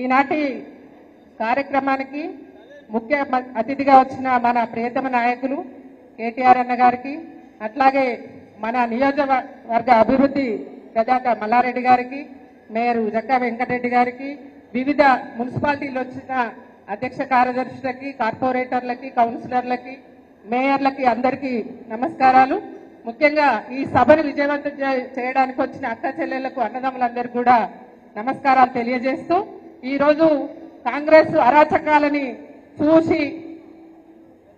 ఈనాటి కార్యక్రమానికి ముఖ్య అతిథిగా వచ్చిన మన ప్రియతమ నాయకులు కేటీఆర్ అన్న గారికి, అట్లాగే మన నియోజకవర్గ అభివృద్ధి ప్రదాత మల్లారెడ్డి గారికి, మేయర్ జక్కా వెంకటరెడ్డి గారికి, వివిధ మున్సిపాలిటీలు వచ్చిన అధ్యక్ష కార్యదర్శులకి, కార్పొరేటర్లకి, కౌన్సిలర్లకి, మేయర్లకి అందరికీ నమస్కారాలు. ముఖ్యంగా ఈ సభను విజయవంతం చేయడానికి వచ్చిన అక్క చెల్లెళ్లకు, అన్నదమ్ములందరికీ కూడా నమస్కారాలు తెలియజేస్తూ, ఈరోజు కాంగ్రెస్ అరాచకాలని చూసి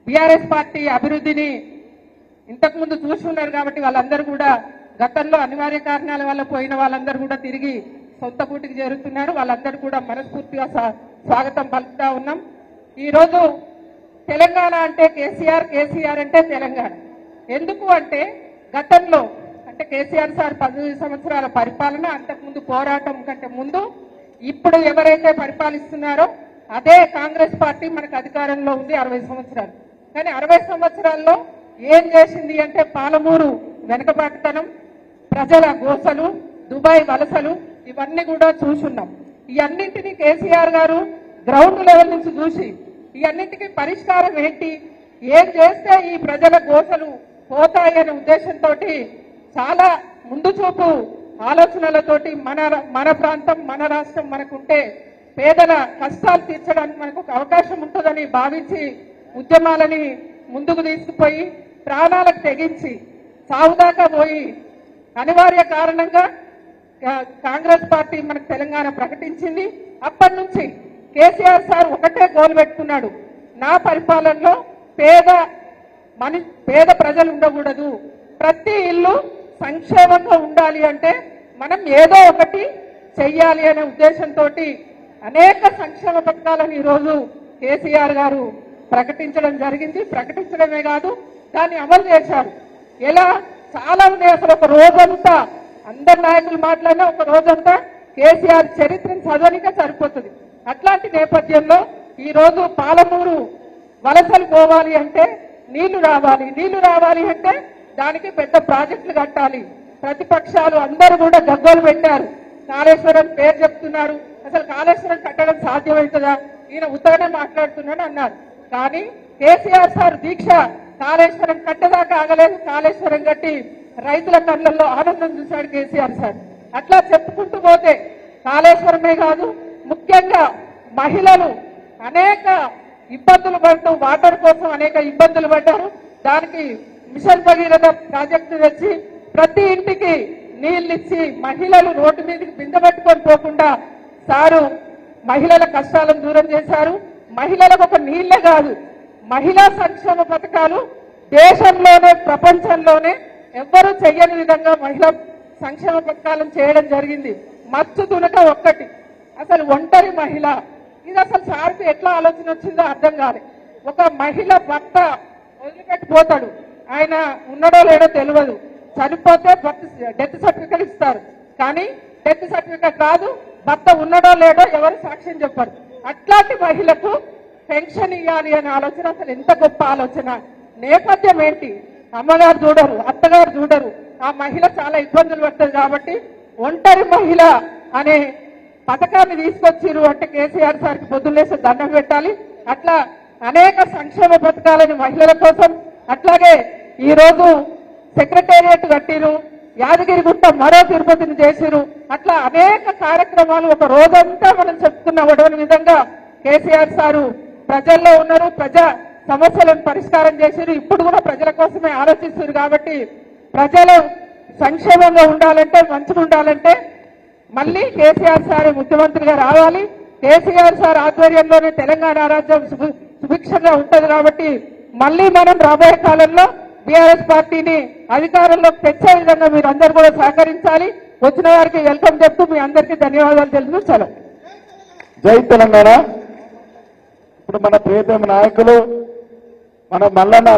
బీఆర్ఎస్ పార్టీ అభివృద్ధిని ఇంతకుముందు చూసి ఉన్నారు కాబట్టి వాళ్ళందరూ కూడా గతంలో అనివార్య కారణాల వల్ల పోయిన వాళ్ళందరూ కూడా తిరిగి సొంత కూటికి చేరుతున్నారు. వాళ్ళందరూ కూడా మనస్ఫూర్తిగా స్వాగతం పలుకుతా ఉన్నాం. ఈరోజు తెలంగాణ అంటే కేసీఆర్, కేసీఆర్ అంటే తెలంగాణ. ఎందుకు అంటే గతంలో అంటే కేసీఆర్ సార్ 10 సంవత్సరాల పరిపాలన, అంతకుముందు పోరాటం కంటే ముందు ఇప్పుడు ఎవరైతే పరిపాలిస్తున్నారో అదే కాంగ్రెస్ పార్టీ మనకు అధికారంలో ఉంది 60 సంవత్సరాలు. కానీ 60 సంవత్సరాల్లో ఏం చేసింది అంటే పాలమూరు వెనుకబాటుతనం, ప్రజల గోసలు, దుబాయ్ వలసలు ఇవన్నీ కూడా చూసున్నాం. ఈ అన్నింటినీ కేసీఆర్ గారు గ్రౌండ్ లెవెల్ నుంచి చూసి ఈ అన్నింటికి పరిష్కారం ఏంటి, ఏం చేస్తే ఈ ప్రజల గోసలు పోతాయనే ఉద్దేశంతో చాలా ముందు చూపు ఆలోచనలతోటి మన ప్రాంతం, మన రాష్ట్రం మనకుంటే పేదల కష్టాలు తీర్చడానికి మనకు ఒక అవకాశం ఉంటుందని భావించి ఉద్యమాలని ముందుకు తీసుకుపోయి ప్రాణాలకు తెగించి సాగుదాకా పోయి అనివార్య కారణంగా కాంగ్రెస్ పార్టీ మనకు తెలంగాణ ప్రకటించింది. అప్పటి నుంచి కేసీఆర్ సార్ ఒకటే గోల్ పెట్టుకున్నాడు, నా పరిపాలనలో పేద ప్రజలు ఉండకూడదు, ప్రతి ఇల్లు సంక్షేమంగా ఉండాలి అంటే మనం ఏదో ఒకటి చెయ్యాలి అనే ఉద్దేశంతో అనేక సంక్షేమ పథకాలను ఈరోజు కేసీఆర్ గారు ప్రకటించడం జరిగింది. ప్రకటించడమే కాదు, దాన్ని అమలు చేశారు. ఎలా చాలా ఉన్నాయి. అసలు ఒక రోజంతా అందరు నాయకులు మాట్లాడినా ఒక రోజంతా కేసీఆర్ చరిత్రను చదవనికే సరిపోతుంది. అట్లాంటి నేపథ్యంలో ఈరోజు పాలమూరు వలసలు పోవాలి అంటే నీళ్లు రావాలి అంటే దానికి పెద్ద ప్రాజెక్టులు కట్టాలి. ప్రతిపక్షాలు అందరూ కూడా గగ్గోలు పెట్టారు. కాళేశ్వరం పేరు చెప్తున్నారు, అసలు కాళేశ్వరం కట్టడం సాధ్యమవుతుందా, ఈయన ఉత్తగానే మాట్లాడుతున్నాడు అన్నారు. కానీ కేసీఆర్ సార్ దీక్ష కాళేశ్వరం కట్టదాకా ఆగలేదు. కాళేశ్వరం కట్టి రైతుల కళ్ళల్లో ఆనందం చూశాడు కేసీఆర్ సార్. అట్లా చెప్పుకుంటూ పోతే కాళేశ్వరమే కాదు, ముఖ్యంగా మహిళలు అనేక ఇబ్బందులు పడుతూ వాటర్ కోసం అనేక ఇబ్బందులు పడ్డారు. దానికి మిషన్ భగీరథ ప్రాజెక్టు తెచ్చి ప్రతి ఇంటికి నీళ్లు ఇచ్చి మహిళలు రోడ్డు మీదకి బిందె పట్టుకొని పోకుండా సారు మహిళల కష్టాలను దూరం చేశారు. మహిళలకు ఒక నీళ్లే కాదు, మహిళా సంక్షేమ పథకాలు దేశంలోనే ప్రపంచంలోనే ఎవ్వరూ చెయ్యని విధంగా మహిళా సంక్షేమ పథకాలను చేయడం జరిగింది. మచ్చు తునక ఒక్కటి, అసలు ఒంటరి మహిళ, ఇది అసలు సార్కి ఎట్లా ఆలోచన వచ్చిందో అర్థం కాదు. ఒక మహిళ భర్త వదిలిపెట్టిపోతాడు, ఆయన ఉన్నాడో లేడో తెలియదు, చనిపోతే డెత్ సర్టిఫికెట్ ఇస్తారు. కానీ డెత్ సర్టిఫికెట్ రాదు, భర్త ఉన్నాడో లేడో ఎవరు సాక్ష్యం చెప్పారు. అట్లాంటి మహిళకు పెన్షన్ ఇవ్వాలి అనే ఆలోచన అసలు ఎంత గొప్ప ఆలోచన. నేపథ్యం ఏంటి, అమ్మగారు చూడరు, అత్తగారు చూడరు, ఆ మహిళ చాలా ఇబ్బందులు పడుతుంది. కాబట్టి ఒంటరి మహిళ అనే పథకాన్ని తీసుకొచ్చిరు అంటే కేసీఆర్ సార్కి పొద్దున్నేసి దండం పెట్టాలి. అట్లా అనేక సంక్షేమ పథకాలని మహిళల కోసం, అట్లాగే ఈరోజు సెక్రటేరియట్ కట్టిరు, యాదగిరిగుట్ట మరో తిరుపతిని చేసిరు. అట్లా అనేక కార్యక్రమాలు ఒక రోజంతా మనం చెప్పుకున్న విధంగా కేసీఆర్ సారు ప్రజల్లో ఉన్నారు, ప్రజా సమస్యలను పరిష్కారం చేసిరు. ఇప్పుడు కూడా ప్రజల కోసమే ఆలోచిస్తారు. కాబట్టి ప్రజలు సంక్షేమంగా ఉండాలంటే, మంచిగా ఉండాలంటే మళ్ళీ కేసీఆర్ సార్ ముఖ్యమంత్రిగా రావాలి. కేసీఆర్ సార్ ఆధ్వర్యంలోనే తెలంగాణ రాజ్యం సుభిక్షంగా ఉంటది. కాబట్టి మళ్ళీ మనం రాబోయే కాలంలో బీఆర్ఎస్ పార్టీని అధికారంలోకి తెచ్చే విధంగా మీరు అందరూ కూడా సహకరించాలి. వచ్చిన వారికి వెల్కమ్ చెప్తూ మీ అందరికీ ధన్యవాదాలు తెలుసు. సెలవు. జై తెలంగాణ. ఇప్పుడు మన ప్రియతమ నాయకులు మన మల్లన్న